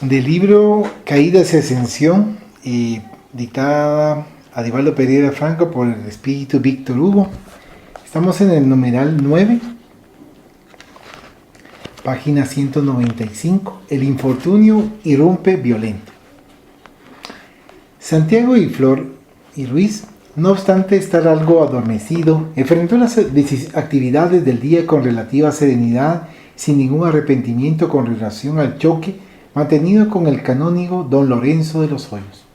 Del libro Caídas y Ascensión, dictada a Divaldo Pereira Franco por el espíritu Víctor Hugo. Estamos en el numeral 9, página 195. El infortunio irrumpe violento. Santiago y Flor y Luis, no obstante estar algo adormecido, enfrentó las actividades del día con relativa serenidad, sin ningún arrepentimiento con relación al choque mantenido con el canónigo don Lorenzo de los Hoyos.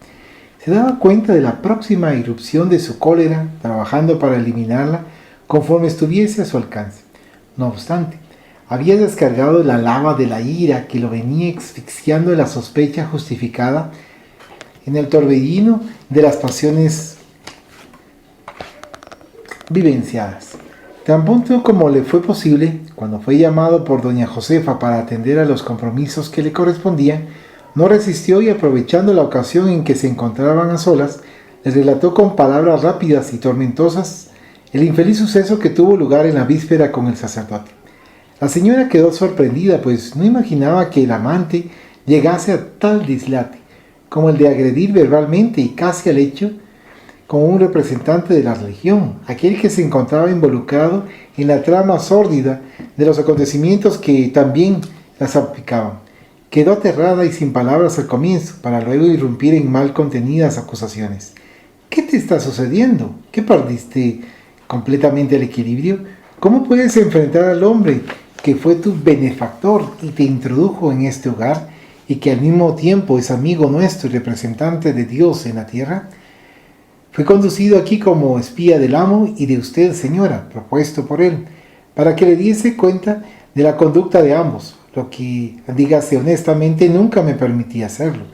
Se daba cuenta de la próxima irrupción de su cólera, trabajando para eliminarla conforme estuviese a su alcance. No obstante, había descargado la lava de la ira que lo venía asfixiando en la sospecha justificada en el torbellino de las pasiones vivenciadas. Tan pronto como le fue posible, cuando fue llamado por doña Josefa para atender a los compromisos que le correspondían, no resistió y, aprovechando la ocasión en que se encontraban a solas, le relató con palabras rápidas y tormentosas el infeliz suceso que tuvo lugar en la víspera con el sacerdote. La señora quedó sorprendida, pues no imaginaba que el amante llegase a tal dislate, como el de agredir verbalmente y casi al hecho como un representante de la religión, aquel que se encontraba involucrado en la trama sórdida de los acontecimientos que también la salpicaban. Quedó aterrada y sin palabras al comienzo, para luego irrumpir en mal contenidas acusaciones. ¿Qué te está sucediendo? ¿Qué perdiste completamente el equilibrio? ¿Cómo puedes enfrentar al hombre que fue tu benefactor y te introdujo en este hogar y que al mismo tiempo es amigo nuestro y representante de Dios en la tierra? Fue conducido aquí como espía del amo y de usted, señora, propuesto por él, para que le diese cuenta de la conducta de ambos, lo que, dígase honestamente, nunca me permití hacerlo.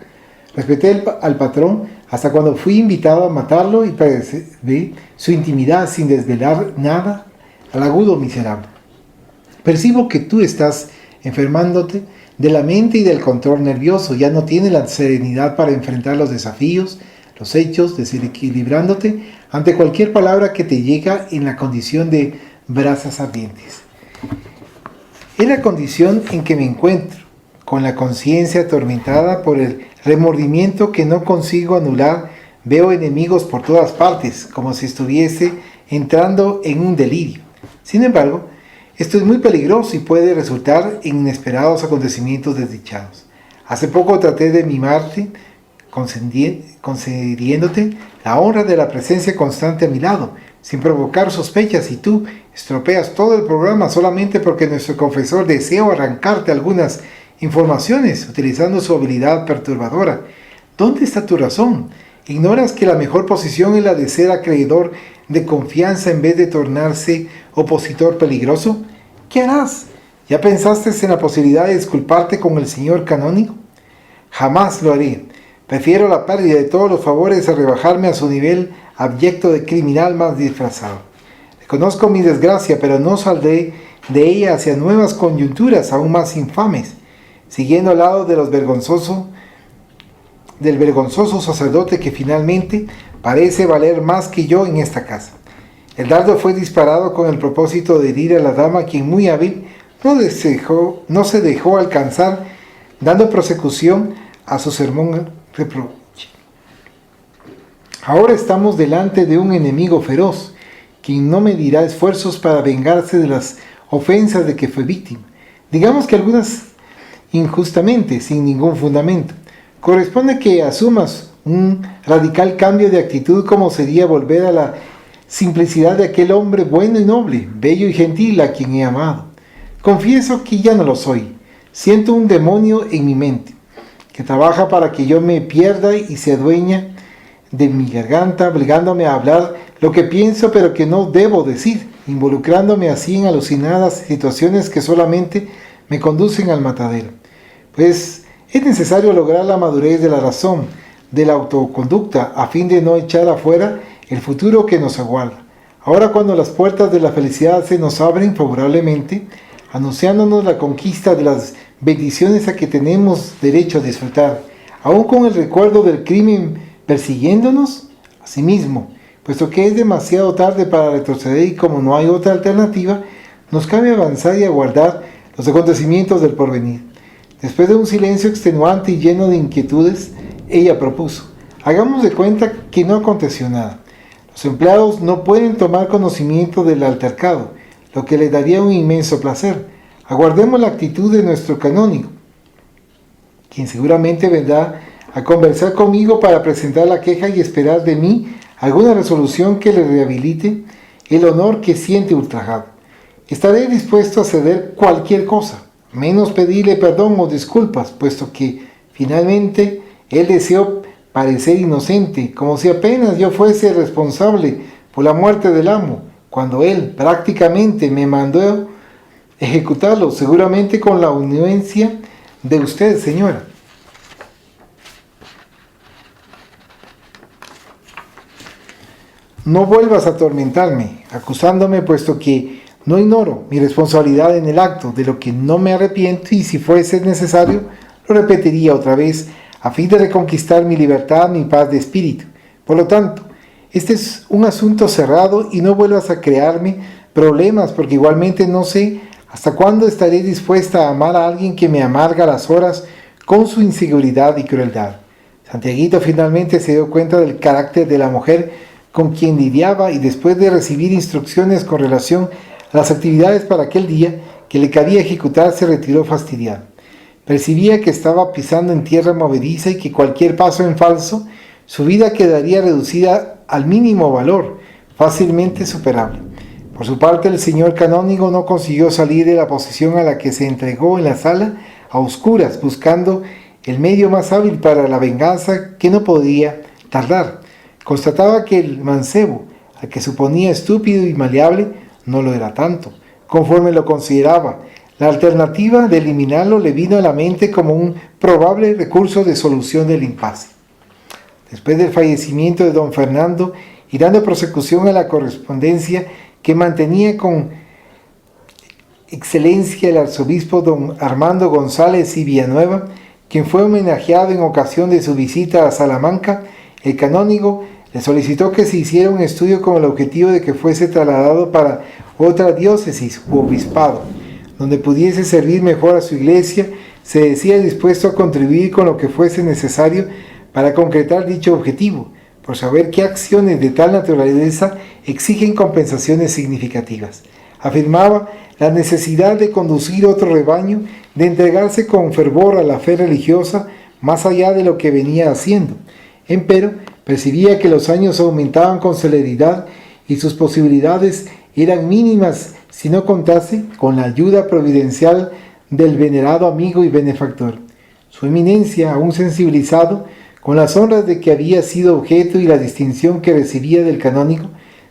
Respeté al patrón hasta cuando fui invitado a matarlo y preservé su intimidad sin desvelar nada al agudo miserable. Percibo que tú estás enfermándote de la mente y del control nervioso, ya no tienes la serenidad para enfrentar los desafíos, los hechos, desequilibrándote ante cualquier palabra que te llega en la condición de brasas ardientes. Es la condición en que me encuentro, con la conciencia atormentada por el remordimiento que no consigo anular. Veo enemigos por todas partes, como si estuviese entrando en un delirio. Sin embargo, esto es muy peligroso y puede resultar en inesperados acontecimientos desdichados. Hace poco traté de mimarte, concediéndote la honra de la presencia constante a mi lado, sin provocar sospechas, y tú estropeas todo el programa solamente porque nuestro confesor deseó arrancarte algunas informaciones utilizando su habilidad perturbadora. ¿Dónde está tu razón? ¿Ignoras que la mejor posición es la de ser acreedor de confianza en vez de tornarse opositor peligroso? ¿Qué harás? ¿Ya pensaste en la posibilidad de disculparte con el señor canónigo? Jamás lo haré. Prefiero la pérdida de todos los favores a rebajarme a su nivel abyecto de criminal más disfrazado. Reconozco mi desgracia, pero no saldré de ella hacia nuevas coyunturas aún más infames, siguiendo al lado de del vergonzoso sacerdote que finalmente parece valer más que yo en esta casa. El dardo fue disparado con el propósito de herir a la dama, quien muy hábil no se dejó alcanzar, dando prosecución a su sermón reproche. Ahora estamos delante de un enemigo feroz, quien no medirá esfuerzos para vengarse de las ofensas de que fue víctima. Digamos que algunas injustamente, sin ningún fundamento. Corresponde que asumas un radical cambio de actitud, como sería volver a la simplicidad de aquel hombre bueno y noble, bello y gentil a quien he amado. Confieso que ya no lo soy. Siento un demonio en mi mente, que trabaja para que yo me pierda y se adueña de mi garganta, obligándome a hablar lo que pienso pero que no debo decir, involucrándome así en alucinadas situaciones que solamente me conducen al matadero. Pues es necesario lograr la madurez de la razón, de la autoconducta, a fin de no echar afuera el futuro que nos aguarda. Ahora, cuando las puertas de la felicidad se nos abren favorablemente, anunciándonos la conquista de las bendiciones a que tenemos derecho a disfrutar, aún con el recuerdo del crimen persiguiéndonos, asimismo, puesto que es demasiado tarde para retroceder y como no hay otra alternativa, nos cabe avanzar y aguardar los acontecimientos del porvenir. Después de un silencio extenuante y lleno de inquietudes, ella propuso: hagamos de cuenta que no aconteció nada. Los empleados no pueden tomar conocimiento del altercado, lo que les daría un inmenso placer. Aguardemos la actitud de nuestro canónigo, quien seguramente vendrá a conversar conmigo para presentar la queja y esperar de mí alguna resolución que le rehabilite el honor que siente ultrajado. Estaré dispuesto a ceder cualquier cosa, menos pedirle perdón o disculpas, puesto que finalmente él deseó parecer inocente, como si apenas yo fuese responsable por la muerte del amo, cuando él prácticamente me mandó ejecutarlo, seguramente con la anuencia de usted, señora. No vuelvas a atormentarme, acusándome, puesto que no ignoro mi responsabilidad en el acto, de lo que no me arrepiento, y si fuese necesario, lo repetiría otra vez, a fin de reconquistar mi libertad, mi paz de espíritu. Por lo tanto, este es un asunto cerrado y no vuelvas a crearme problemas, porque igualmente no sé hasta cuándo estaré dispuesta a amar a alguien que me amarga las horas con su inseguridad y crueldad. Santiaguito finalmente se dio cuenta del carácter de la mujer con quien lidiaba, y después de recibir instrucciones con relación a las actividades para aquel día que le cabía ejecutar, se retiró fastidiado. Percibía que estaba pisando en tierra movediza y que cualquier paso en falso, su vida quedaría reducida al mínimo valor, fácilmente superable. Por su parte, el señor canónigo no consiguió salir de la posición a la que se entregó en la sala a oscuras, buscando el medio más hábil para la venganza que no podía tardar. Constataba que el mancebo, al que suponía estúpido y maleable, no lo era tanto. Conforme lo consideraba, la alternativa de eliminarlo le vino a la mente como un probable recurso de solución del impasse. Después del fallecimiento de don Fernando, y dando prosecución a la correspondencia que mantenía con excelencia el arzobispo don Armando González y Villanueva, quien fue homenajeado en ocasión de su visita a Salamanca, el canónigo le solicitó que se hiciera un estudio con el objetivo de que fuese trasladado para otra diócesis u obispado, donde pudiese servir mejor a su iglesia. Se decía dispuesto a contribuir con lo que fuese necesario para concretar dicho objetivo, por saber qué acciones de tal naturaleza exigen compensaciones significativas. Afirmaba la necesidad de conducir otro rebaño, de entregarse con fervor a la fe religiosa más allá de lo que venía haciendo. Empero, percibía que los años aumentaban con celeridad y sus posibilidades eran mínimas si no contase con la ayuda providencial del venerado amigo y benefactor. Su eminencia, aún sensibilizado con las honras de que había sido objeto y la distinción que recibía del canónigo,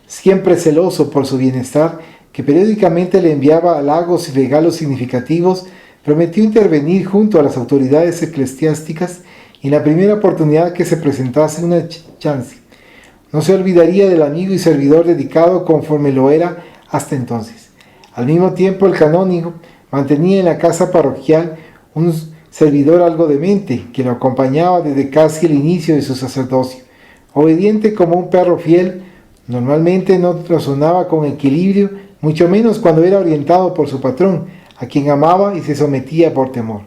siempre celoso por su bienestar, que periódicamente le enviaba halagos y regalos significativos, prometió intervenir junto a las autoridades eclesiásticas en la primera oportunidad que se presentase una chance. No se olvidaría del amigo y servidor dedicado conforme lo era hasta entonces. Al mismo tiempo, el canónigo mantenía en la casa parroquial un servidor algo demente, que lo acompañaba desde casi el inicio de su sacerdocio. Obediente como un perro fiel, normalmente no razonaba con equilibrio, mucho menos cuando era orientado por su patrón, a quien amaba y se sometía por temor.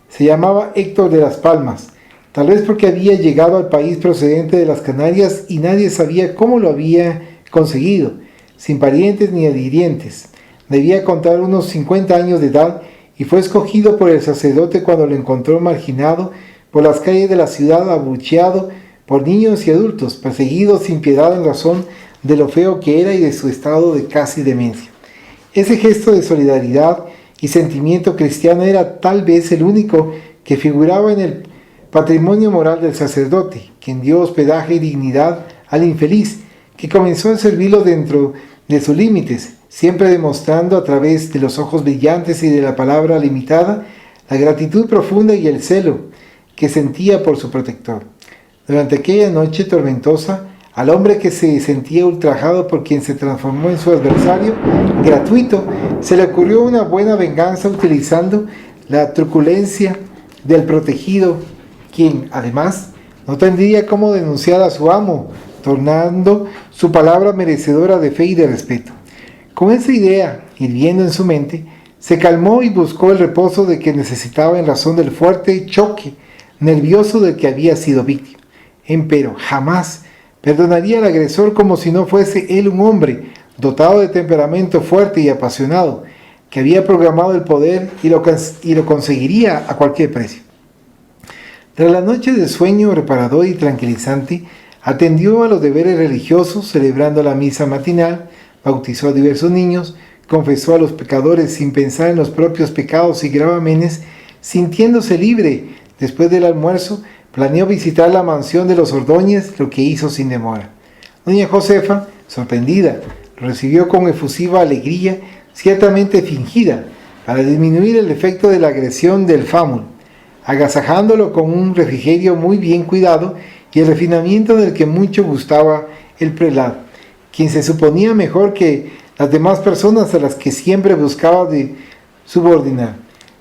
Se llamaba Héctor de las Palmas, tal vez porque había llegado al país procedente de las Canarias y nadie sabía cómo lo había conseguido, sin parientes ni adhirientes. Debía contar unos 50 años de edad y fue escogido por el sacerdote cuando lo encontró marginado por las calles de la ciudad, abucheado por niños y adultos, perseguido sin piedad en razón de lo feo que era y de su estado de casi demencia. Ese gesto de solidaridad y sentimiento cristiano era tal vez el único que figuraba en el patrimonio moral del sacerdote, quien dio hospedaje y dignidad al infeliz, que comenzó a servirlo dentro de sus límites, siempre demostrando a través de los ojos brillantes y de la palabra limitada la gratitud profunda y el celo que sentía por su protector. Durante aquella noche tormentosa, al hombre que se sentía ultrajado por quien se transformó en su adversario gratuito, se le ocurrió una buena venganza utilizando la truculencia del protegido, quien, además, no tendría cómo denunciar a su amo, tornando su palabra merecedora de fe y de respeto. Con esa idea hirviendo en su mente, Se calmó y buscó el reposo de que necesitaba en razón del fuerte choque nervioso del que había sido víctima. Empero jamás perdonaría al agresor como si no fuese él un hombre dotado de temperamento fuerte y apasionado, que había programado el poder y lo conseguiría a cualquier precio. Tras la noche de sueño reparador y tranquilizante, atendió a los deberes religiosos, celebrando la misa matinal, bautizó a diversos niños, confesó a los pecadores sin pensar en los propios pecados y gravámenes, sintiéndose libre. Después del almuerzo, planeó visitar la mansión de los Ordóñez, lo que hizo sin demora. Doña Josefa, sorprendida, lo recibió con efusiva alegría, ciertamente fingida, para disminuir el efecto de la agresión del fámulo, agasajándolo con un refrigerio muy bien cuidado y el refinamiento del que mucho gustaba el prelado, quien se suponía mejor que las demás personas a las que siempre buscaba de subordinar.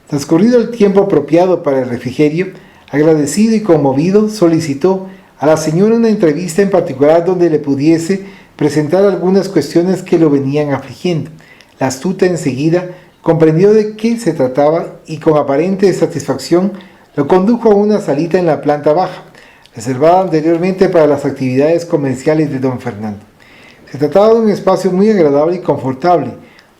Transcurrido el tiempo apropiado para el refrigerio, agradecido y conmovido, solicitó a la señora una entrevista en particular donde le pudiese presentar algunas cuestiones que lo venían afligiendo. La astuta enseguida comprendió de qué se trataba y con aparente satisfacción lo condujo a una salita en la planta baja, reservada anteriormente para las actividades comerciales de don Fernando. Se trataba de un espacio muy agradable y confortable.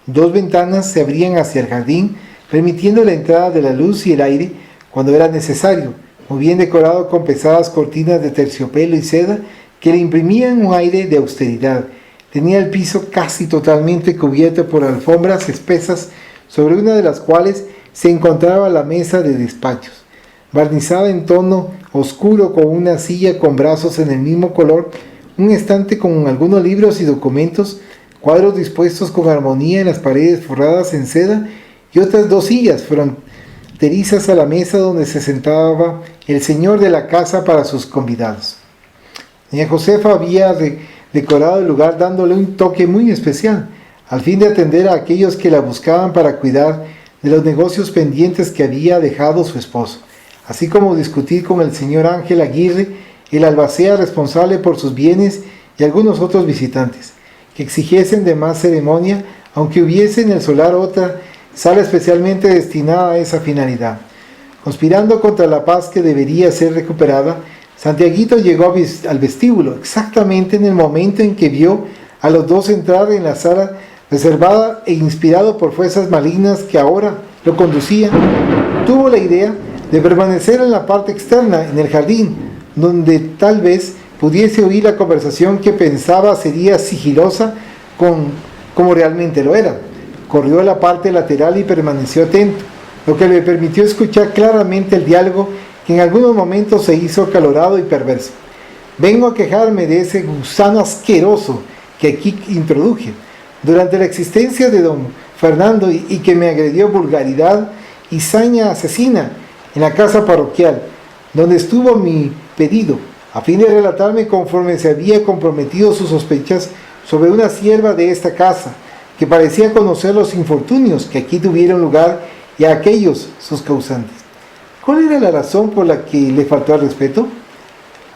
2 ventanas se abrían hacia el jardín, permitiendo la entrada de la luz y el aire cuando era necesario, muy bien decorado con pesadas cortinas de terciopelo y seda que le imprimían un aire de austeridad. Tenía el piso casi totalmente cubierto por alfombras espesas, sobre una de las cuales se encontraba la mesa de despachos, barnizada en tono oscuro con una silla con brazos en el mismo color, un estante con algunos libros y documentos, cuadros dispuestos con armonía en las paredes forradas en seda y otras 2 sillas fronterizas a la mesa donde se sentaba el señor de la casa para sus convidados. Doña Josefa había decorado el lugar dándole un toque muy especial, al fin de atender a aquellos que la buscaban para cuidar de los negocios pendientes que había dejado su esposo, así como discutir con el señor Ángel Aguirre, el albacea responsable por sus bienes, y algunos otros visitantes, que exigiesen de más ceremonia, aunque hubiese en el solar otra sala especialmente destinada a esa finalidad. Conspirando contra la paz que debería ser recuperada, Santiaguito llegó al vestíbulo, exactamente en el momento en que vio a los 2 entrar en la sala reservada e inspirado por fuerzas malignas que ahora lo conducían. Tuvo la idea de permanecer en la parte externa, en el jardín, donde tal vez pudiese oír la conversación que pensaba sería sigilosa como realmente lo era. Corrió a la parte lateral y permaneció atento, lo que le permitió escuchar claramente el diálogo que en algunos momentos se hizo acalorado y perverso. Vengo a quejarme de ese gusano asqueroso que aquí introduje durante la existencia de don Fernando y que me agredió vulgaridad y saña asesina en la casa parroquial, donde estuvo mi pedido, a fin de relatarme conforme se había comprometido sus sospechas sobre una sierva de esta casa, que parecía conocer los infortunios que aquí tuvieron lugar y a aquellos sus causantes. ¿Cuál era la razón por la que le faltó al respeto?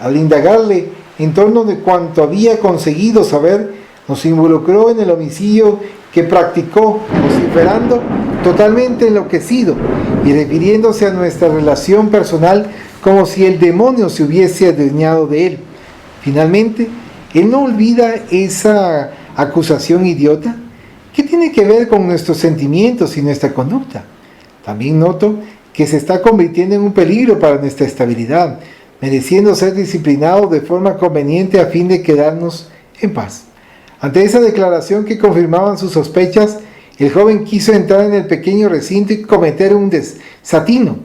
Al indagarle en torno de cuanto había conseguido saber, nos involucró en el homicidio que practicó, vociferando, totalmente enloquecido y refiriéndose a nuestra relación personal como si el demonio se hubiese adueñado de él. Finalmente, él no olvida esa acusación idiota. ¿Qué tiene que ver con nuestros sentimientos y nuestra conducta? También noto que se está convirtiendo en un peligro para nuestra estabilidad, mereciendo ser disciplinado de forma conveniente a fin de quedarnos en paz. Ante esa declaración que confirmaban sus sospechas, el joven quiso entrar en el pequeño recinto y cometer un desatino,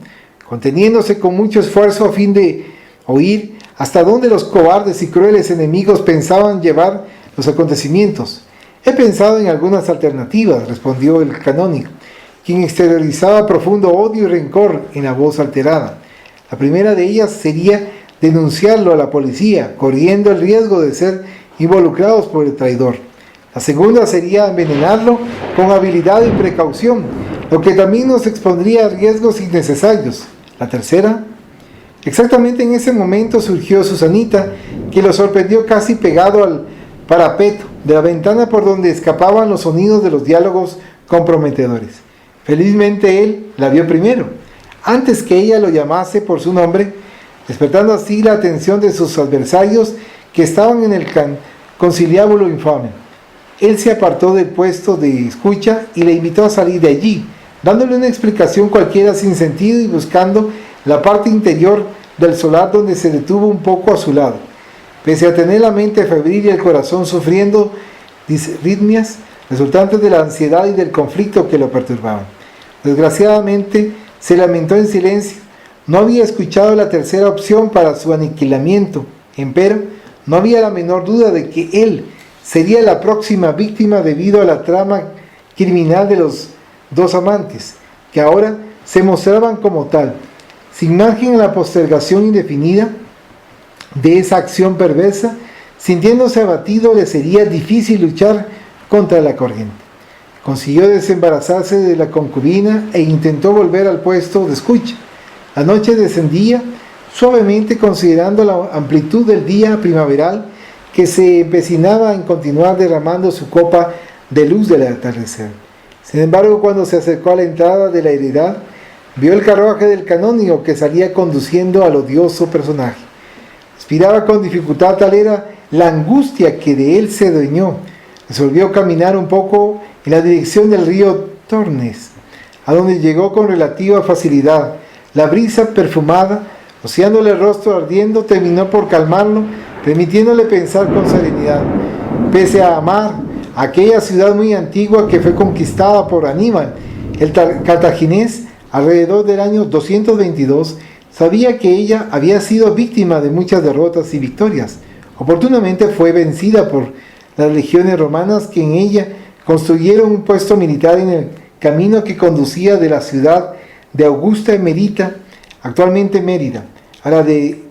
conteniéndose con mucho esfuerzo a fin de oír hasta dónde los cobardes y crueles enemigos pensaban llevar los acontecimientos. He pensado en algunas alternativas, respondió el canónigo, quien exteriorizaba profundo odio y rencor en la voz alterada. La primera de ellas sería denunciarlo a la policía, corriendo el riesgo de ser involucrados por el traidor. La segunda sería envenenarlo con habilidad y precaución, lo que también nos expondría a riesgos innecesarios. La tercera, exactamente en ese momento surgió Susanita, que lo sorprendió casi pegado al parapeto de la ventana por donde escapaban los sonidos de los diálogos comprometedores. Felizmente él la vio primero, antes que ella lo llamase por su nombre, despertando así la atención de sus adversarios que estaban en el conciliábulo infame. Él se apartó del puesto de escucha y le invitó a salir de allí, dándole una explicación cualquiera sin sentido y buscando la parte interior del solar donde se detuvo un poco a su lado. Pese a tener la mente febril y el corazón sufriendo disritmias resultantes de la ansiedad y del conflicto que lo perturbaban. Desgraciadamente, se lamentó en silencio. No había escuchado la tercera opción para su aniquilamiento, empero no había la menor duda de que él sería la próxima víctima debido a la trama criminal de los dos amantes, que ahora se mostraban como tal. Sin margen a la postergación indefinida de esa acción perversa, sintiéndose abatido, le sería difícil luchar contra la corriente. Consiguió desembarazarse de la concubina e intentó volver al puesto de escucha. La noche descendía suavemente, considerando la amplitud del día primaveral que se empecinaba en continuar derramando su copa de luz del atardecer. Sin embargo, cuando se acercó a la entrada de la heredad, vio el carruaje del canónigo que salía conduciendo al odioso personaje. Respiraba con dificultad, tal era la angustia que de él se adueñó. Resolvió caminar un poco en la dirección del río Tornes, a donde llegó con relativa facilidad. La brisa perfumada, rociándole el rostro ardiendo, terminó por calmarlo, permitiéndole pensar con serenidad. Pese a amar aquella ciudad muy antigua que fue conquistada por Aníbal, el cartaginés, alrededor del año 222, sabía que ella había sido víctima de muchas derrotas y victorias. Oportunamente fue vencida por las legiones romanas que en ella construyeron un puesto militar en el camino que conducía de la ciudad de Augusta Emerita, actualmente Mérida, a la de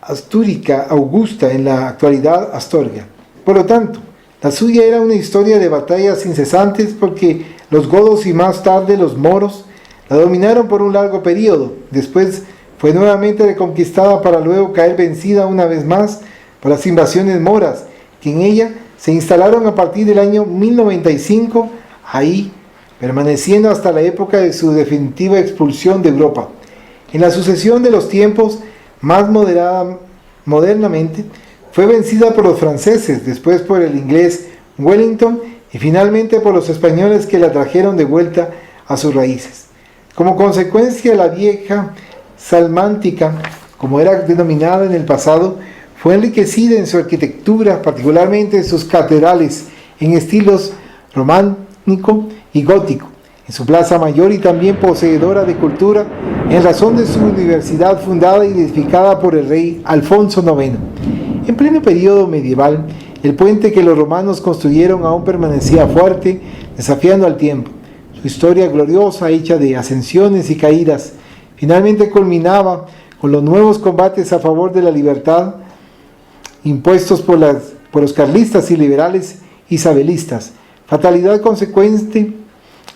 Astúrica Augusta, en la actualidad Astorga. Por lo tanto, la suya era una historia de batallas incesantes, porque los godos y más tarde los moros la dominaron por un largo periodo. Después fue nuevamente reconquistada para luego caer vencida una vez más por las invasiones moras, que en ella se instalaron a partir del año 1095, ahí permaneciendo hasta la época de su definitiva expulsión de Europa. En la sucesión de los tiempos, más modernamente, fue vencida por los franceses, después por el inglés Wellington y finalmente por los españoles que la trajeron de vuelta a sus raíces. Como consecuencia, la vieja Salmántica, como era denominada en el pasado, fue enriquecida en su arquitectura, particularmente en sus catedrales, en estilos románico y gótico, en su plaza mayor, y también poseedora de cultura en razón de su universidad fundada y edificada por el rey Alfonso IX. En pleno periodo medieval, el puente que los romanos construyeron aún permanecía fuerte, desafiando al tiempo. Su historia gloriosa, hecha de ascensiones y caídas, finalmente culminaba con los nuevos combates a favor de la libertad impuestos por los carlistas y liberales isabelistas, fatalidad consecuente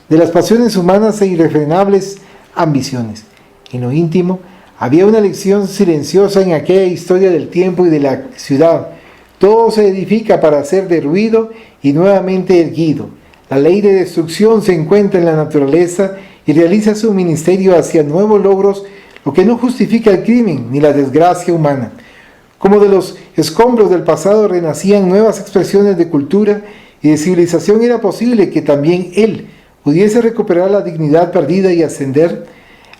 de las pasiones humanas e irrefrenables ambiciones. En lo íntimo, había una lección silenciosa en aquella historia del tiempo y de la ciudad. Todo se edifica para ser derruido y nuevamente erguido. La ley de destrucción se encuentra en la naturaleza y realiza su ministerio hacia nuevos logros, lo que no justifica el crimen ni la desgracia humana. Como de los escombros del pasado renacían nuevas expresiones de cultura y de civilización, era posible que también él pudiese recuperar la dignidad perdida y ascender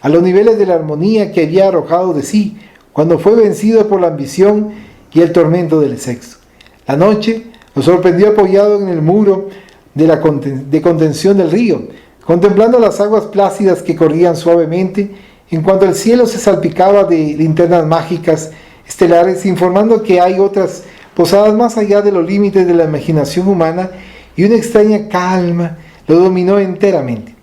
a los niveles de la armonía que había arrojado de sí cuando fue vencido por la ambición y el tormento del sexo. La noche lo sorprendió apoyado en el muro de contención del río, contemplando las aguas plácidas que corrían suavemente, en cuanto el cielo se salpicaba de linternas mágicas estelares, informando que hay otras posadas más allá de los límites de la imaginación humana, y una extraña calma lo dominó enteramente.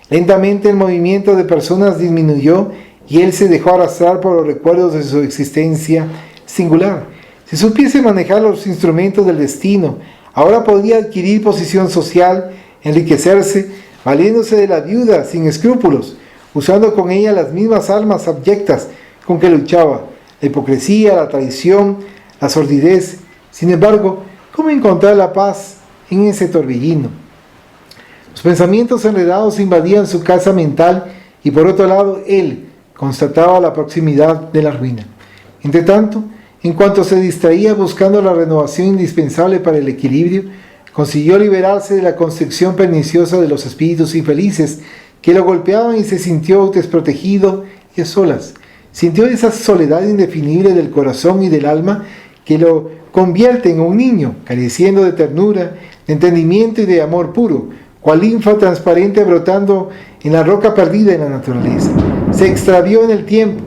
Lentamente el movimiento de personas disminuyó y él se dejó arrastrar por los recuerdos de su existencia singular. Si supiese manejar los instrumentos del destino, ahora podría adquirir posición social, enriquecerse, valiéndose de la viuda sin escrúpulos, usando con ella las mismas armas abyectas con que luchaba: la hipocresía, la traición, la sordidez. Sin embargo, ¿cómo encontrar la paz en ese torbellino? Los pensamientos enredados invadían su casa mental y por otro lado él constataba la proximidad de la ruina. Entretanto, en cuanto se distraía buscando la renovación indispensable para el equilibrio, consiguió liberarse de la constricción perniciosa de los espíritus infelices que lo golpeaban y se sintió desprotegido y a solas. Sintió esa soledad indefinible del corazón y del alma que lo convierte en un niño, careciendo de ternura, de entendimiento y de amor puro, cual linfa transparente brotando en la roca perdida en la naturaleza. Se extravió en el tiempo,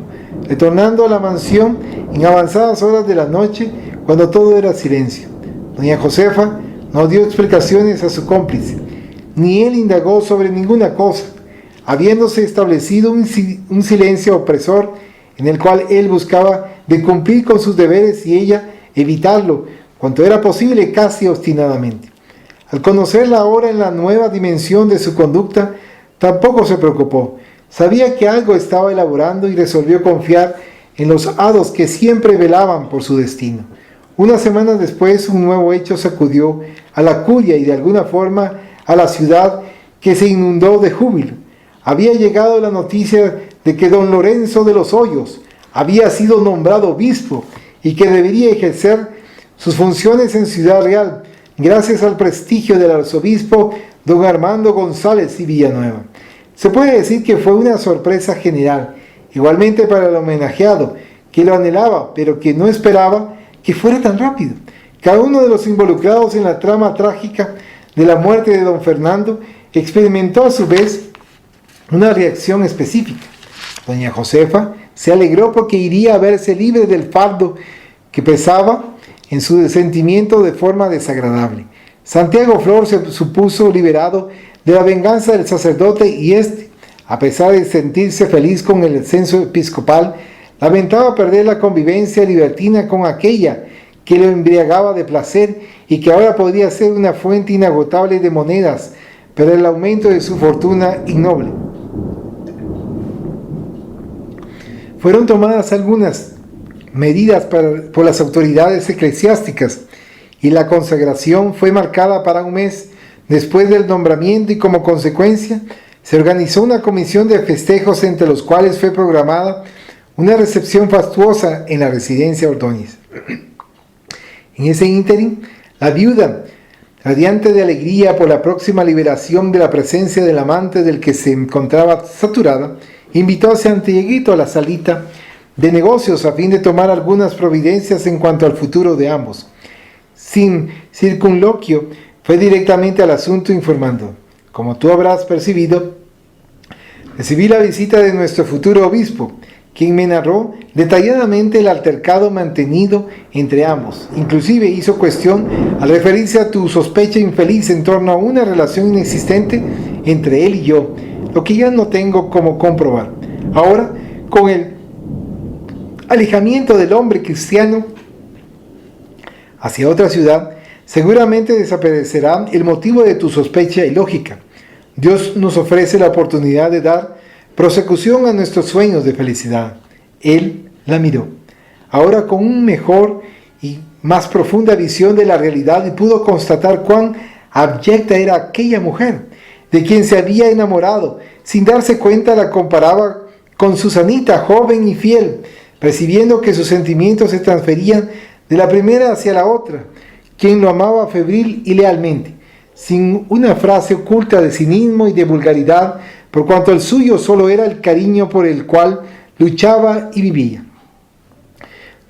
retornando a la mansión en avanzadas horas de la noche, cuando todo era silencio. Doña Josefa no dio explicaciones a su cómplice, ni él indagó sobre ninguna cosa, habiéndose establecido un silencio opresor en el cual él buscaba de cumplir con sus deberes y ella evitarlo cuanto era posible casi obstinadamente. Al conocerla ahora en la nueva dimensión de su conducta, tampoco se preocupó. Sabía que algo estaba elaborando y resolvió confiar en los hados que siempre velaban por su destino. Unas semanas después, un nuevo hecho sacudió a la curia y de alguna forma a la ciudad, que se inundó de júbilo. Había llegado la noticia de que don Lorenzo de los Hoyos había sido nombrado obispo y que debería ejercer sus funciones en Ciudad Real, gracias al prestigio del arzobispo don Armando González y Villanueva. Se puede decir que fue una sorpresa general, igualmente para el homenajeado, que lo anhelaba, pero que no esperaba que fuera tan rápido. Cada uno de los involucrados en la trama trágica de la muerte de don Fernando experimentó a su vez una reacción específica. Doña Josefa se alegró porque iría a verse libre del fardo que pesaba en su sentimiento de forma desagradable. Santiago Flor se supuso liberado de la venganza del sacerdote y éste, a pesar de sentirse feliz con el ascenso episcopal, lamentaba perder la convivencia libertina con aquella que lo embriagaba de placer y que ahora podía ser una fuente inagotable de monedas para el aumento de su fortuna innoble. Fueron tomadas algunas medidas por las autoridades eclesiásticas y la consagración fue marcada para un mes después del nombramiento y como consecuencia se organizó una comisión de festejos entre los cuales fue programada una recepción fastuosa en la residencia Ordóñez. En ese ínterin, la viuda, radiante de alegría por la próxima liberación de la presencia del amante del que se encontraba saturada, invitó a Santiaguito a la salita de negocios a fin de tomar algunas providencias en cuanto al futuro de ambos. Sin circunloquio, fue directamente al asunto informando: como tú habrás percibido, recibí la visita de nuestro futuro obispo, quien me narró detalladamente el altercado mantenido entre ambos. Inclusive hizo cuestión al referirse a tu sospecha infeliz en torno a una relación inexistente entre él y yo, lo que ya no tengo cómo comprobar. Ahora, con el alejamiento del hombre cristiano hacia otra ciudad, seguramente desaparecerá el motivo de tu sospecha ilógica. Dios nos ofrece la oportunidad de dar prosecución a nuestros sueños de felicidad. Él la miró, ahora con una mejor y más profunda visión de la realidad, y pudo constatar cuán abyecta era aquella mujer, de quien se había enamorado. Sin darse cuenta la comparaba con Susanita, joven y fiel, percibiendo que sus sentimientos se transferían de la primera hacia la otra, quien lo amaba febril y lealmente, sin una frase oculta de cinismo y de vulgaridad, por cuanto el suyo solo era el cariño por el cual luchaba y vivía.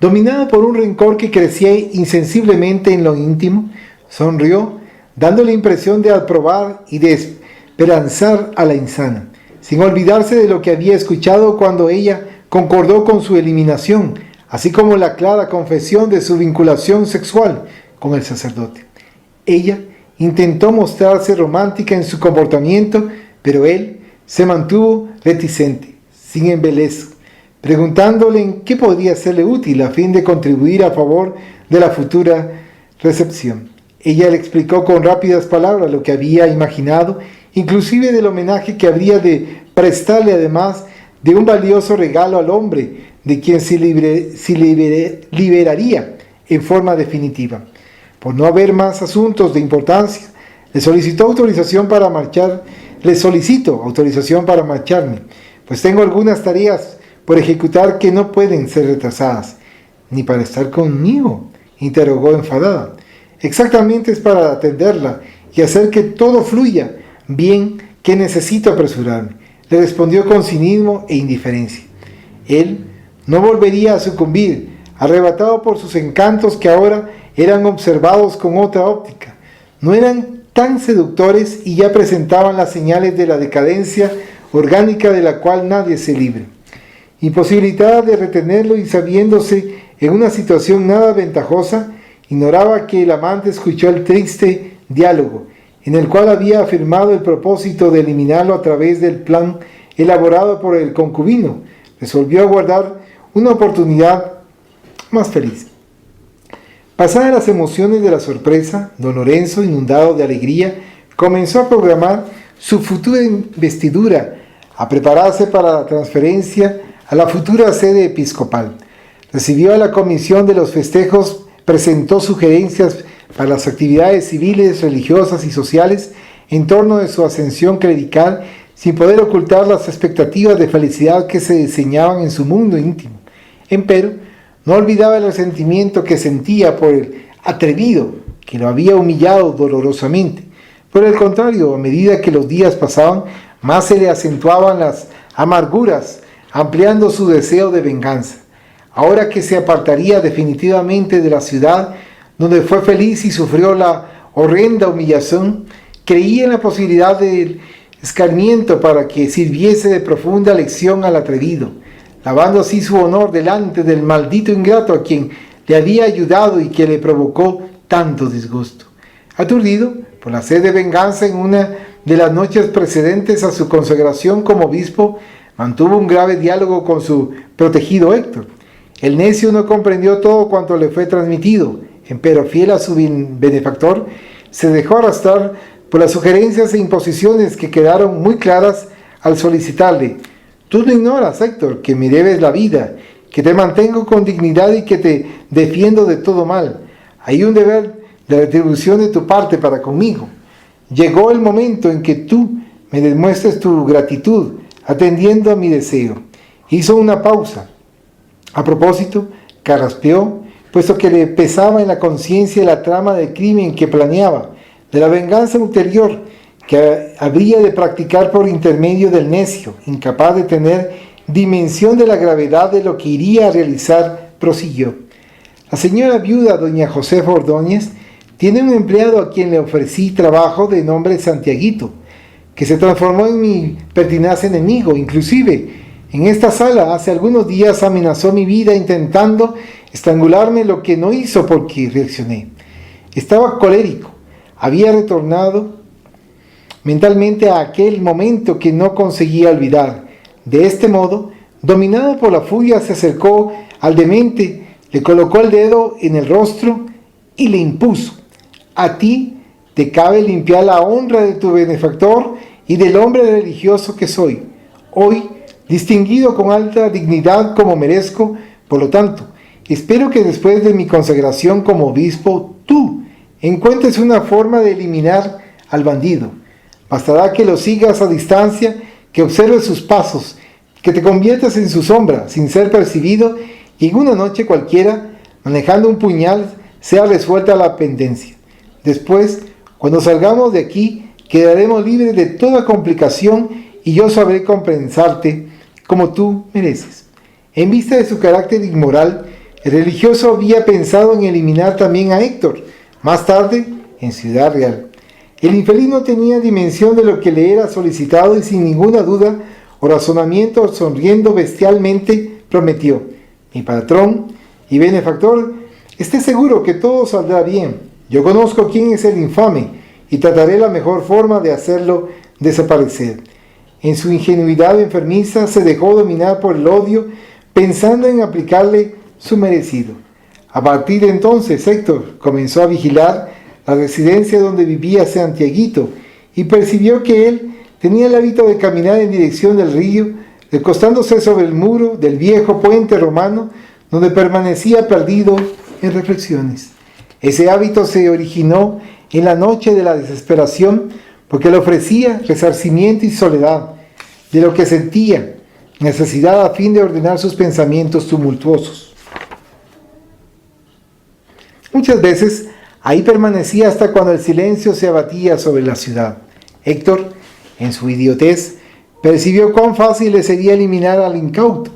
Dominado por un rencor que crecía insensiblemente en lo íntimo, sonrió, dando la impresión de aprobar y de esperanzar a la insana, sin olvidarse de lo que había escuchado cuando ella concordó con su eliminación, así como la clara confesión de su vinculación sexual con el sacerdote. Ella intentó mostrarse romántica en su comportamiento, pero él se mantuvo reticente, sin embelezo, preguntándole en qué podría serle útil a fin de contribuir a favor de la futura recepción. Ella le explicó con rápidas palabras lo que había imaginado, inclusive del homenaje que habría de prestarle, además de un valioso regalo al hombre de quien se liberaría en forma definitiva. Por no haber más asuntos de importancia, Le solicito autorización para marcharme, pues tengo algunas tareas por ejecutar que no pueden ser retrasadas. ¿Ni para estar conmigo?, interrogó enfadada. Exactamente, es para atenderla y hacer que todo fluya bien que necesito apresurarme, le respondió con cinismo e indiferencia. Él no volvería a sucumbir, arrebatado por sus encantos que ahora eran observados con otra óptica. No eran tan seductores y ya presentaban las señales de la decadencia orgánica de la cual nadie se libre. Imposibilitada de retenerlo y sabiéndose en una situación nada ventajosa, ignoraba que el amante escuchó el triste diálogo, en el cual había afirmado el propósito de eliminarlo a través del plan elaborado por el concubino. Resolvió aguardar una oportunidad más feliz. Pasadas las emociones de la sorpresa, don Lorenzo, inundado de alegría, comenzó a programar su futura investidura, a prepararse para la transferencia a la futura sede episcopal. Recibió a la comisión de los festejos, presentó sugerencias para las actividades civiles, religiosas y sociales en torno de su ascensión clerical, sin poder ocultar las expectativas de felicidad que se diseñaban en su mundo íntimo. Empero, no olvidaba el resentimiento que sentía por el atrevido que lo había humillado dolorosamente. Por el contrario, a medida que los días pasaban, más se le acentuaban las amarguras, ampliando su deseo de venganza. Ahora que se apartaría definitivamente de la ciudad, donde fue feliz y sufrió la horrenda humillación, creía en la posibilidad del escarmiento para que sirviese de profunda lección al atrevido, lavando así su honor delante del maldito ingrato a quien le había ayudado y que le provocó tanto disgusto. Aturdido por la sed de venganza, en una de las noches precedentes a su consagración como obispo, mantuvo un grave diálogo con su protegido Héctor. El necio no comprendió todo cuanto le fue transmitido, empero fiel a su benefactor, se dejó arrastrar por las sugerencias e imposiciones que quedaron muy claras al solicitarle: tú no ignoras, Héctor, que me debes la vida, que te mantengo con dignidad y que te defiendo de todo mal. Hay un deber de retribución de tu parte para conmigo. Llegó el momento en que tú me demuestres tu gratitud, atendiendo a mi deseo. Hizo una pausa. A propósito, carraspeó, puesto que le pesaba en la conciencia la trama del crimen que planeaba, de la venganza ulterior que habría de practicar por intermedio del necio, incapaz de tener dimensión de la gravedad de lo que iría a realizar, prosiguió. La señora viuda, doña Josefa Ordóñez, tiene un empleado a quien le ofrecí trabajo de nombre Santiaguito, que se transformó en mi pertinaz enemigo. Inclusive, en esta sala hace algunos días amenazó mi vida intentando estrangularme, lo que no hizo porque reaccioné. Estaba colérico, había retornado mentalmente a aquel momento que no conseguía olvidar. De este modo, dominado por la furia, se acercó al demente, le colocó el dedo en el rostro y le impuso: a ti te cabe limpiar la honra de tu benefactor y del hombre religioso que soy, hoy distinguido con alta dignidad como merezco. Por lo tanto, espero que después de mi consagración como obispo, tú encuentres una forma de eliminar al bandido. Bastará que lo sigas a distancia, que observes sus pasos, que te conviertas en su sombra sin ser percibido, y en una noche cualquiera, manejando un puñal, sea resuelta la pendencia. Después, cuando salgamos de aquí, quedaremos libres de toda complicación y yo sabré compensarte como tú mereces. En vista de su carácter inmoral, el religioso había pensado en eliminar también a Héctor, más tarde en Ciudad Real. El infeliz no tenía dimensión de lo que le era solicitado y sin ninguna duda o razonamiento, sonriendo bestialmente, prometió: mi patrón y benefactor, esté seguro que todo saldrá bien. Yo conozco quién es el infame y trataré la mejor forma de hacerlo desaparecer. En su ingenuidad enfermiza se dejó dominar por el odio, pensando en aplicarle su merecido. A partir de entonces, Héctor comenzó a vigilar la residencia donde vivía Santiaguito y percibió que él tenía el hábito de caminar en dirección del río, recostándose sobre el muro del viejo puente romano, donde permanecía perdido en reflexiones. Ese hábito se originó en la noche de la desesperación, porque le ofrecía resarcimiento y soledad de lo que sentía, necesidad a fin de ordenar sus pensamientos tumultuosos. Muchas veces ahí permanecía hasta cuando el silencio se abatía sobre la ciudad. Héctor, en su idiotez, percibió cuán fácil le sería eliminar al incauto,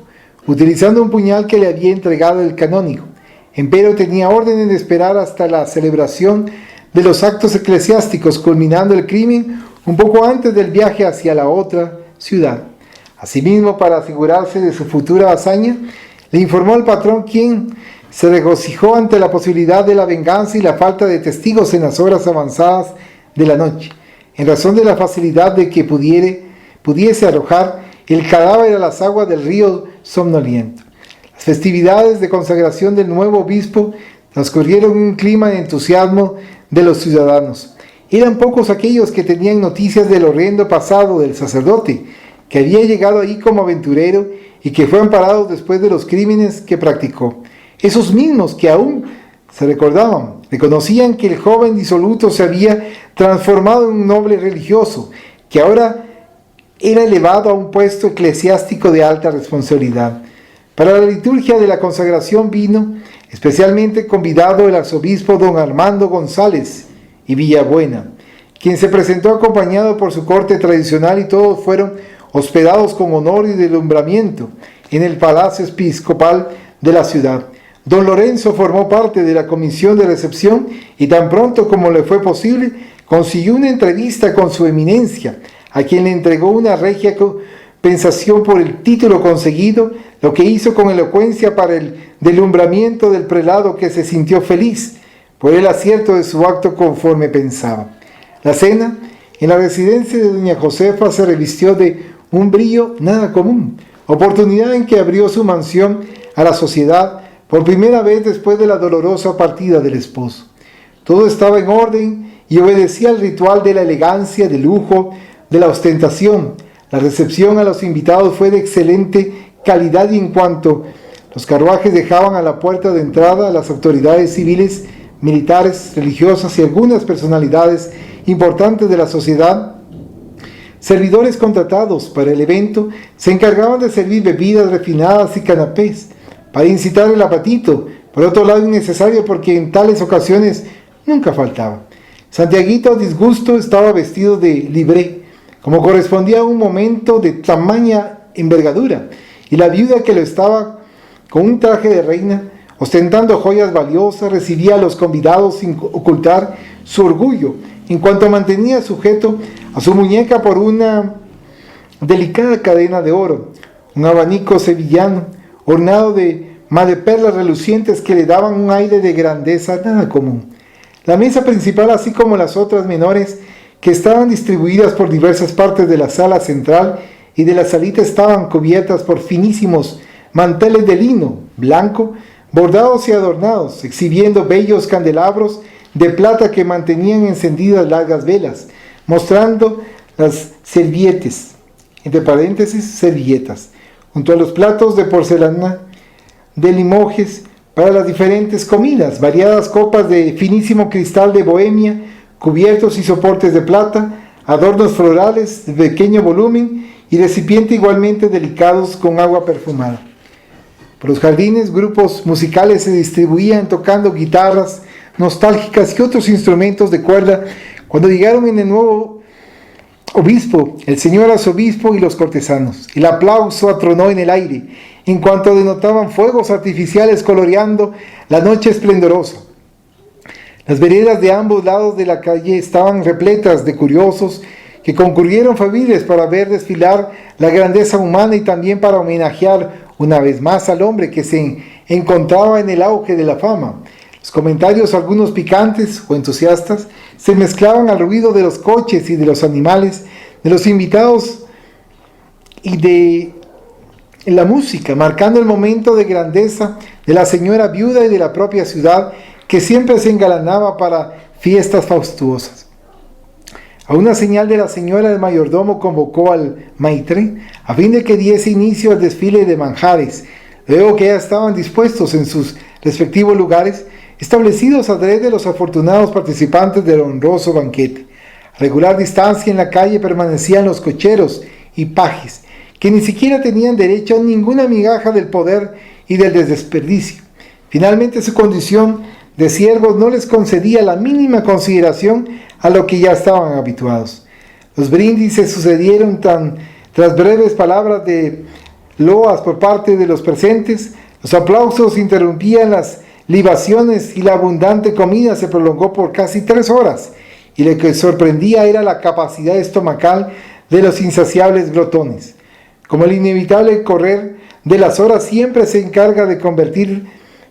utilizando un puñal que le había entregado el canónigo. Empero tenía órdenes de esperar hasta la celebración de los actos eclesiásticos, culminando el crimen un poco antes del viaje hacia la otra ciudad. Asimismo, para asegurarse de su futura hazaña, le informó al patrón, quien se regocijó ante la posibilidad de la venganza y la falta de testigos en las horas avanzadas de la noche, en razón de la facilidad de que pudiese arrojar el cadáver a las aguas del río somnoliento. Las festividades de consagración del nuevo obispo transcurrieron en un clima de entusiasmo de los ciudadanos. Eran pocos aquellos que tenían noticias del horrendo pasado del sacerdote, que había llegado ahí como aventurero y que fue amparado después de los crímenes que practicó. Esos mismos que aún se recordaban, reconocían que el joven disoluto se había transformado en un noble religioso, que ahora era elevado a un puesto eclesiástico de alta responsabilidad. Para la liturgia de la consagración vino especialmente convidado el arzobispo don Armando González y Villabuena, quien se presentó acompañado por su corte tradicional, y todos fueron hospedados con honor y deslumbramiento en el palacio episcopal de la ciudad. Don Lorenzo formó parte de la comisión de recepción y tan pronto como le fue posible, consiguió una entrevista con su eminencia, a quien le entregó una regia compensación por el título conseguido, lo que hizo con elocuencia para el deslumbramiento del prelado, que se sintió feliz por el acierto de su acto conforme pensaba. La cena en la residencia de doña Josefa se revistió de un brillo nada común, oportunidad en que abrió su mansión a la sociedad por primera vez después de la dolorosa partida del esposo. Todo estaba en orden y obedecía al ritual de la elegancia, del lujo, de la ostentación. La recepción a los invitados fue de excelente calidad, y en cuanto los carruajes dejaban a la puerta de entrada a las autoridades civiles, militares, religiosas y algunas personalidades importantes de la sociedad, servidores contratados para el evento se encargaban de servir bebidas refinadas y canapés para incitar el apetito, por otro lado innecesario porque en tales ocasiones nunca faltaba. Santiaguito, a disgusto, estaba vestido de libré, como correspondía a un momento de tamaña envergadura, y la viuda, que lo estaba con un traje de reina, ostentando joyas valiosas, recibía a los convidados sin ocultar su orgullo, en cuanto mantenía sujeto a su muñeca por una delicada cadena de oro, un abanico sevillano, ornado de madreperlas relucientes que le daban un aire de grandeza nada común. La mesa principal, así como las otras menores, que estaban distribuidas por diversas partes de la sala central y de la salita, estaban cubiertas por finísimos manteles de lino blanco, bordados y adornados, exhibiendo bellos candelabros de plata que mantenían encendidas largas velas, mostrando las servietes, entre paréntesis, servilletas, junto a los platos de porcelana de Limoges para las diferentes comidas, variadas copas de finísimo cristal de Bohemia, cubiertos y soportes de plata, adornos florales de pequeño volumen y recipientes igualmente delicados con agua perfumada. Por los jardines, grupos musicales se distribuían tocando guitarras nostálgicas y otros instrumentos de cuerda. Cuando llegaron en el nuevo obispo, el señor arzobispo y los cortesanos, el aplauso atronó en el aire, en cuanto denotaban fuegos artificiales coloreando la noche esplendorosa. Las veredas de ambos lados de la calle estaban repletas de curiosos que concurrieron febriles para ver desfilar la grandeza humana y también para homenajear una vez más al hombre que se encontraba en el auge de la fama. Los comentarios, algunos picantes o entusiastas, se mezclaban al ruido de los coches y de los animales, de los invitados y de la música, marcando el momento de grandeza de la señora viuda y de la propia ciudad, que siempre se engalanaba para fiestas fastuosas. A una señal de la señora, el mayordomo convocó al maitre a fin de que diese inicio al desfile de manjares. Luego que ya estaban dispuestos en sus respectivos lugares, establecidos adrede los afortunados participantes del honroso banquete. A regular distancia en la calle permanecían los cocheros y pajes, que ni siquiera tenían derecho a ninguna migaja del poder y del desperdicio. Finalmente, su condición de siervos no les concedía la mínima consideración a lo que ya estaban habituados. Los brindis se sucedieron tras breves palabras de loas por parte de los presentes. Los aplausos interrumpían las libaciones y la abundante comida se prolongó por casi 3 horas. Y lo que sorprendía era la capacidad estomacal de los insaciables glotones. Como el inevitable correr de las horas siempre se encarga de convertir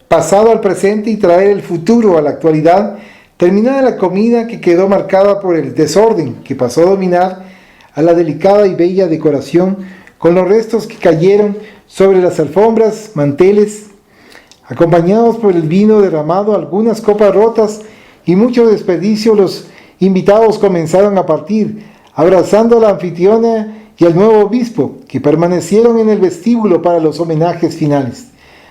pasado al presente y traer el futuro a la actualidad, terminada la comida que quedó marcada por el desorden que pasó a dominar a la delicada y bella decoración, con los restos que cayeron sobre las alfombras, manteles, acompañados por el vino derramado, algunas copas rotas y mucho desperdicio, los invitados comenzaron a partir, abrazando a la anfitriona y al nuevo obispo, que permanecieron en el vestíbulo para los homenajes finales.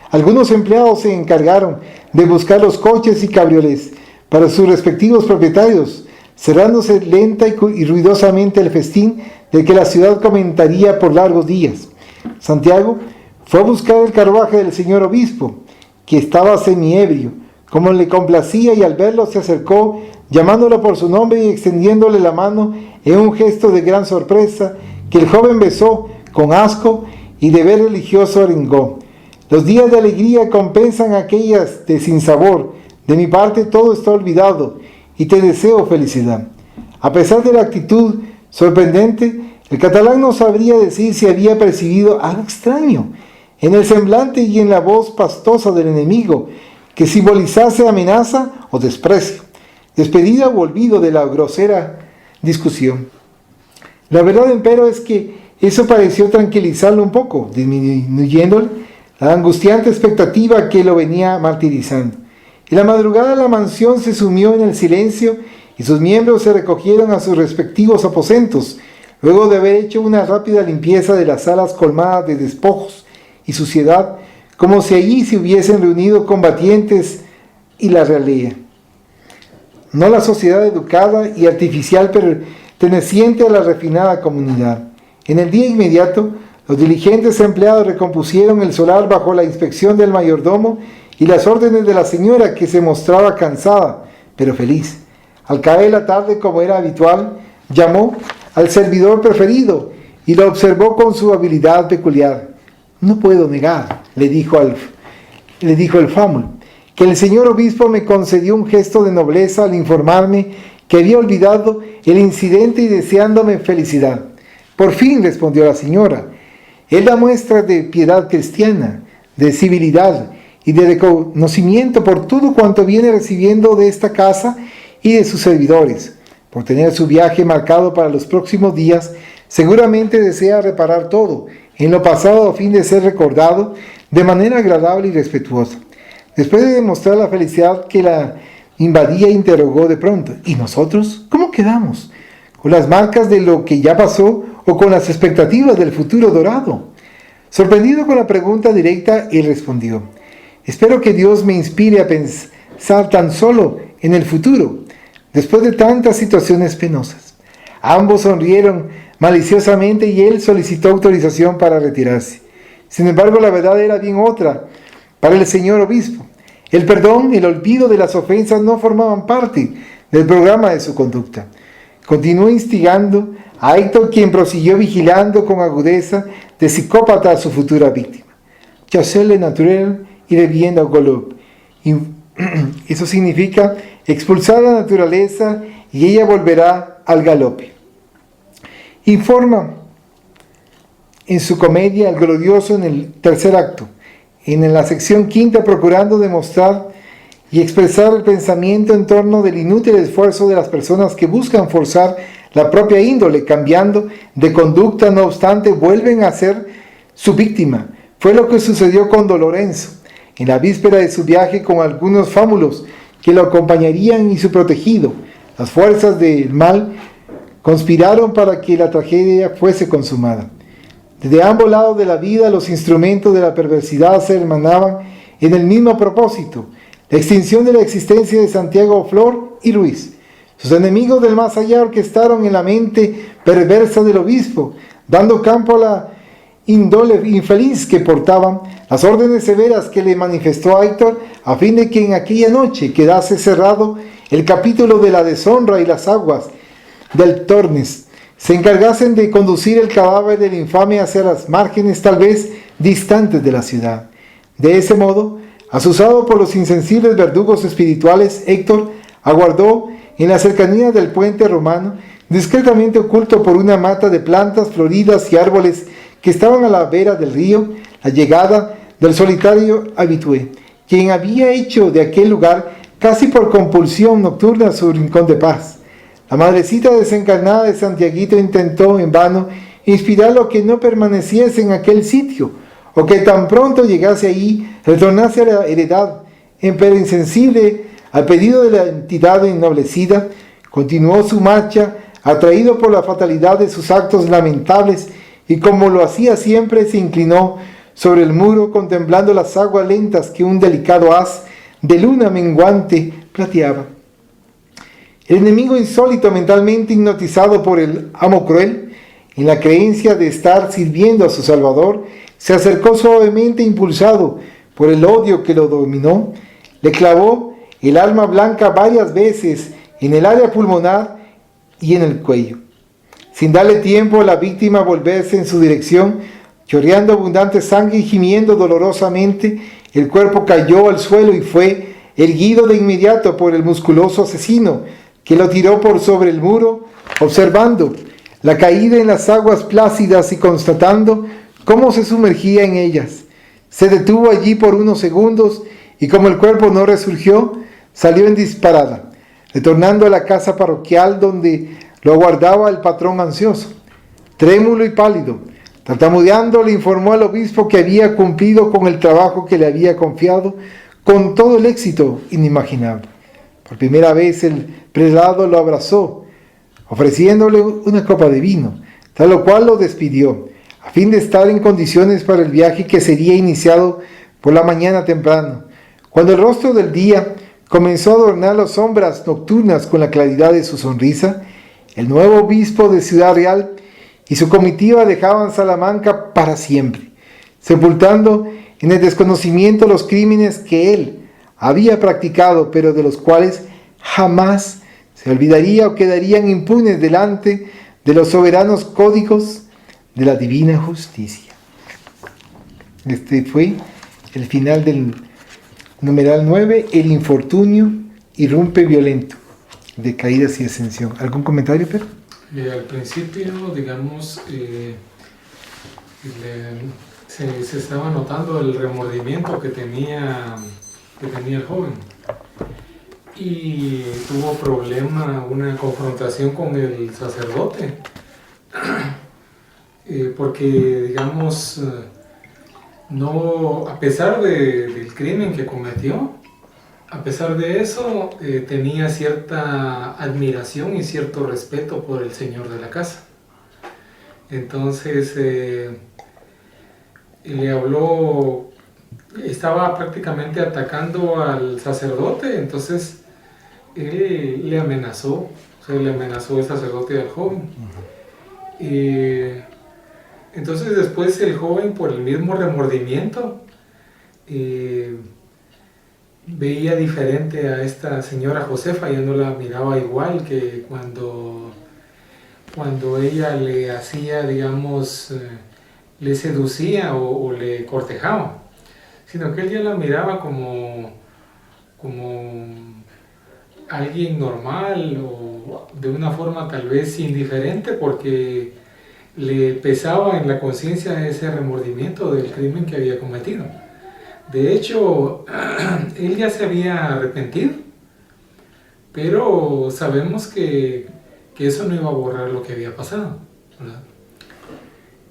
Algunos empleados se encargaron de buscar los coches y cabriolés para sus respectivos propietarios, cerrándose lenta y ruidosamente el festín del que la ciudad comentaría por largos días. Santiago fue a buscar el carruaje del señor obispo, que estaba semiebrio, como le complacía, y al verlo se acercó, llamándolo por su nombre y extendiéndole la mano en un gesto de gran sorpresa, que el joven besó con asco y deber religioso arengó: los días de alegría compensan aquellas de sinsabor. De mi parte todo está olvidado y te deseo felicidad. A pesar de la actitud sorprendente, el catalán no sabría decir si había percibido algo extraño en el semblante y en la voz pastosa del enemigo, que simbolizase amenaza o desprecio, despedida o olvido de la grosera discusión. La verdad, empero, es que eso pareció tranquilizarlo un poco, disminuyéndole la angustiante expectativa que lo venía martirizando. En la madrugada la mansión se sumió en el silencio y sus miembros se recogieron a sus respectivos aposentos, luego de haber hecho una rápida limpieza de las salas colmadas de despojos y suciedad, como si allí se hubiesen reunido combatientes y la realea, no la sociedad educada y artificial perteneciente a la refinada comunidad. En el día inmediato, los diligentes empleados recompusieron el solar bajo la inspección del mayordomo y las órdenes de la señora, que se mostraba cansada, pero feliz. Al caer la tarde, como era habitual, llamó al servidor preferido y lo observó con su habilidad peculiar. No puedo negar, le dijo el fámulo, que el señor obispo me concedió un gesto de nobleza al informarme que había olvidado el incidente y deseándome felicidad. Por fin, respondió la señora, él da muestra de piedad cristiana, de civilidad y de reconocimiento por todo cuanto viene recibiendo de esta casa y de sus servidores. Por tener su viaje marcado para los próximos días, seguramente desea reparar todo en lo pasado a fin de ser recordado de manera agradable y respetuosa. Después de demostrar la felicidad que la invadía, interrogó de pronto: ¿y nosotros cómo quedamos? ¿Con las marcas de lo que ya pasó o con las expectativas del futuro dorado? Sorprendido con la pregunta directa, él respondió: espero que Dios me inspire a pensar tan solo en el futuro, después de tantas situaciones penosas. Ambos sonrieron maliciosamente y él solicitó autorización para retirarse. Sin embargo, la verdad era bien otra para el señor obispo. El perdón y el olvido de las ofensas no formaban parte del programa de su conducta. Continuó instigando a Héctor, quien prosiguió vigilando con agudeza de psicópata a su futura víctima. Chasser naturel y reviendo a Golob. Eso significa expulsar la naturaleza y ella volverá al galope. Informa en su comedia El Glorioso en el tercer acto, en la sección quinta, procurando demostrar y expresar el pensamiento en torno del inútil esfuerzo de las personas que buscan forzar la propia índole, cambiando de conducta, no obstante, vuelven a ser su víctima. Fue lo que sucedió con Don Lorenzo, en la víspera de su viaje, con algunos fámulos que lo acompañarían y su protegido. Las fuerzas del mal conspiraron para que la tragedia fuese consumada. Desde ambos lados de la vida, los instrumentos de la perversidad se hermanaban en el mismo propósito: la extinción de la existencia de Santiago Flor y Ruiz. Sus enemigos del más allá orquestaron en la mente perversa del obispo, dando campo a la índole infeliz que portaban, las órdenes severas que le manifestó a Héctor a fin de que en aquella noche quedase cerrado el capítulo de la deshonra y las aguas del Tormes se encargasen de conducir el cadáver del infame hacia las márgenes tal vez distantes de la ciudad. De ese modo, asusado por los insensibles verdugos espirituales, Héctor aguardó en la cercanía del puente romano, discretamente oculto por una mata de plantas floridas y árboles que estaban a la vera del río, la llegada del solitario habitué, quien había hecho de aquel lugar casi por compulsión nocturna su rincón de paz. La madrecita desencarnada de Santiaguito intentó en vano inspirarlo a que no permaneciese en aquel sitio, o que tan pronto llegase allí, retornase a la heredad, pero insensible al pedido de la entidad ennoblecida, continuó su marcha, atraído por la fatalidad de sus actos lamentables, y como lo hacía siempre, se inclinó sobre el muro, contemplando las aguas lentas que un delicado haz de luna menguante plateaba. El enemigo insólito, mentalmente hipnotizado por el amo cruel, en la creencia de estar sirviendo a su Salvador, se acercó suavemente, impulsado por el odio que lo dominó, le clavó el alma blanca varias veces en el área pulmonar y en el cuello. Sin darle tiempo a la víctima a volverse en su dirección, chorreando abundante sangre y gimiendo dolorosamente, el cuerpo cayó al suelo y fue erguido de inmediato por el musculoso asesino, que lo tiró por sobre el muro, observando la caída en las aguas plácidas y constatando cómo se sumergía en ellas. Se detuvo allí por unos segundos y como el cuerpo no resurgió, salió en disparada, retornando a la casa parroquial donde lo aguardaba el patrón ansioso. Trémulo y pálido, tartamudeando, le informó al obispo que había cumplido con el trabajo que le había confiado con todo el éxito inimaginable. Por primera vez el prelado lo abrazó, ofreciéndole una copa de vino, tal lo cual lo despidió, a fin de estar en condiciones para el viaje que sería iniciado por la mañana temprano. Cuando el rostro del día comenzó a adornar las sombras nocturnas con la claridad de su sonrisa, el nuevo obispo de Ciudad Real y su comitiva dejaban Salamanca para siempre, sepultando en el desconocimiento los crímenes que él había practicado, pero de los cuales jamás se olvidaría o quedarían impunes delante de los soberanos códigos de la divina justicia. Este fue el final del numeral 9, el infortunio irrumpe violento, de caídas y ascensión. ¿Algún comentario, Pedro? Al principio, digamos, se estaba notando el remordimiento que tenía el joven, y tuvo una confrontación con el sacerdote, porque, digamos, no, a pesar del crimen que cometió, a pesar de eso, tenía cierta admiración y cierto respeto por el señor de la casa. Entonces, le habló, estaba prácticamente atacando al sacerdote, entonces él le amenazó, le amenazó el sacerdote al joven. Entonces después el joven, por el mismo remordimiento, veía diferente a esta señora Josefa, ya no la miraba igual que cuando ella le hacía, digamos, le seducía o le cortejaba, sino que él ya la miraba como alguien normal o de una forma tal vez indiferente, porque le pesaba en la conciencia ese remordimiento del crimen que había cometido. De hecho, él ya se había arrepentido, pero sabemos que eso no iba a borrar lo que había pasado, ¿verdad?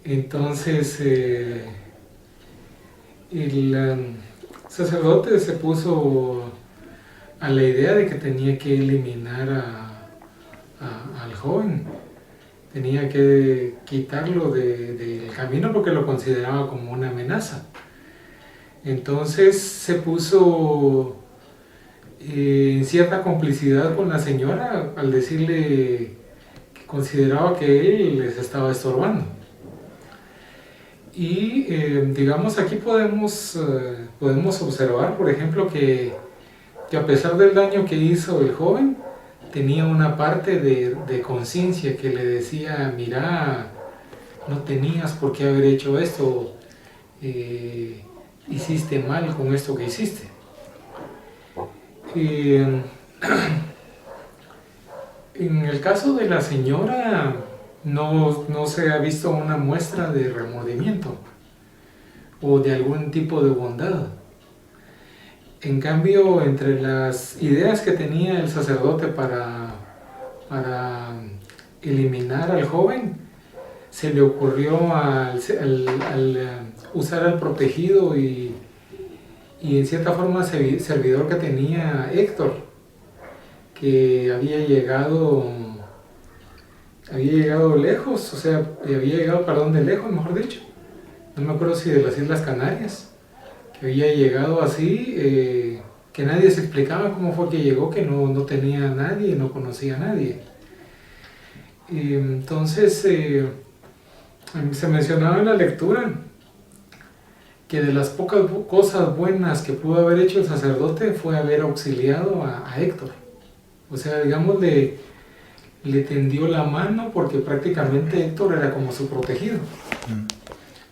Entonces, el sacerdote se puso a la idea de que tenía que eliminar al joven, tenía que quitarlo del camino porque lo consideraba como una amenaza. Entonces se puso en cierta complicidad con la señora al decirle que consideraba que él les estaba estorbando. Y digamos, aquí podemos observar, por ejemplo, que a pesar del daño que hizo el joven, tenía una parte de conciencia que le decía, mira, no tenías por qué haber hecho esto, hiciste mal con esto que hiciste. En el caso de la señora, no se ha visto una muestra de remordimiento o de algún tipo de bondad. En cambio, entre las ideas que tenía el sacerdote para eliminar al joven, se le ocurrió al usar al protegido y en cierta forma servidor que tenía Héctor, que había llegado lejos, o sea, había llegado, de lejos, mejor dicho. No me acuerdo si de las Islas Canarias, que había llegado así, que nadie se explicaba cómo fue que llegó, que no tenía a nadie, no conocía a nadie. Entonces, se mencionaba en la lectura que de las pocas cosas buenas que pudo haber hecho el sacerdote fue haber auxiliado a Héctor. O sea, digamos, le tendió la mano porque prácticamente Héctor era como su protegido.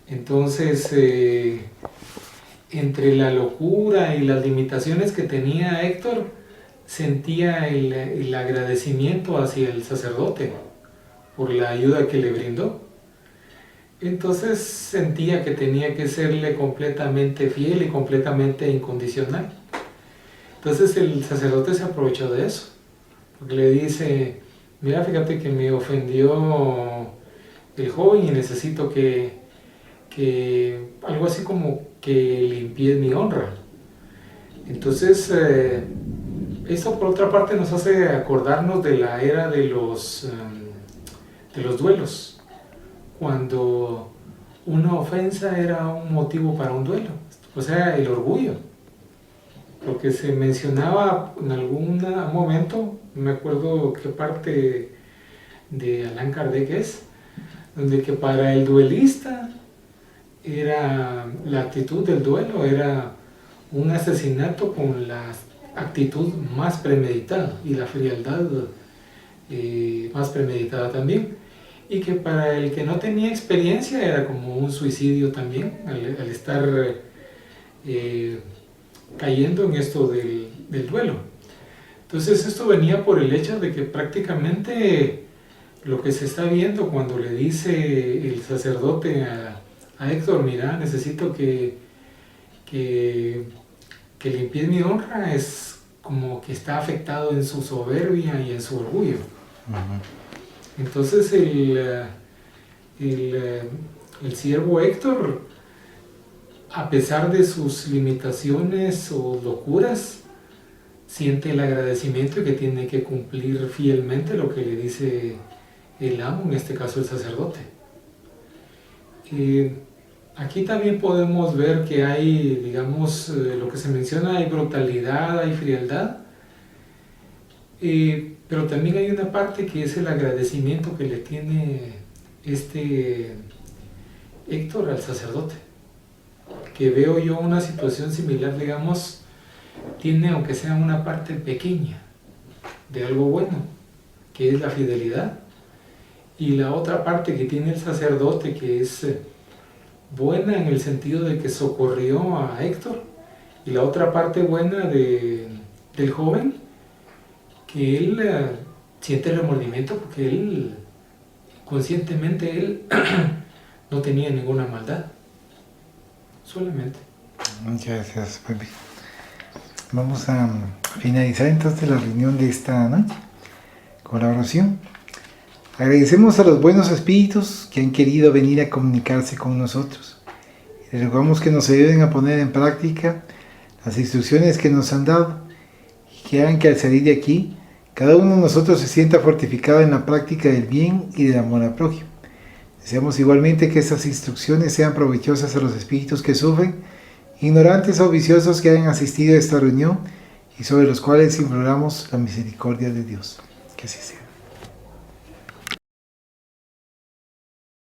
Entonces, entre la locura y las limitaciones que tenía Héctor, sentía el agradecimiento hacia el sacerdote por la ayuda que le brindó. Entonces sentía que tenía que serle completamente fiel y completamente incondicional. Entonces el sacerdote se aprovechó de eso, porque le dice, mira, fíjate que me ofendió el joven y necesito que algo así como que limpies mi honra. Entonces, eso por otra parte nos hace acordarnos de la era de los duelos, cuando una ofensa era un motivo para un duelo, o sea, el orgullo. Lo que se mencionaba en algún momento, no me acuerdo qué parte de Allan Kardec es, donde que para el duelista era la actitud del duelo, era un asesinato con la actitud más premeditada y la frialdad más premeditada también, y que para el que no tenía experiencia era como un suicidio también al estar cayendo en esto del duelo. Entonces esto venía por el hecho de que prácticamente lo que se está viendo cuando le dice el sacerdote a Héctor, mira, necesito que limpies mi honra, es como que está afectado en su soberbia y en su orgullo. Entonces el siervo Héctor, a pesar de sus limitaciones o locuras, siente el agradecimiento y que tiene que cumplir fielmente lo que le dice el amo, en este caso el sacerdote. Aquí también podemos ver que hay, digamos, lo que se menciona, hay brutalidad, hay frialdad, pero también hay una parte que es el agradecimiento que le tiene Héctor al sacerdote, que veo yo una situación similar, digamos, tiene aunque sea una parte pequeña de algo bueno, que es la fidelidad, y la otra parte que tiene el sacerdote, que es buena en el sentido de que socorrió a Héctor, y la otra parte buena del joven, que él siente remordimiento porque él, conscientemente, él no tenía ninguna maldad, solamente. Muchas gracias, Pepe. Vamos a finalizar entonces la reunión de esta noche con la oración. Agradecemos a los buenos espíritus que han querido venir a comunicarse con nosotros. Les rogamos que nos ayuden a poner en práctica las instrucciones que nos han dado y que hagan que al salir de aquí, cada uno de nosotros se sienta fortificado en la práctica del bien y del amor al prójimo. Deseamos igualmente que estas instrucciones sean provechosas a los espíritus que sufren, ignorantes o viciosos que hayan asistido a esta reunión, y sobre los cuales imploramos la misericordia de Dios. Que así sea.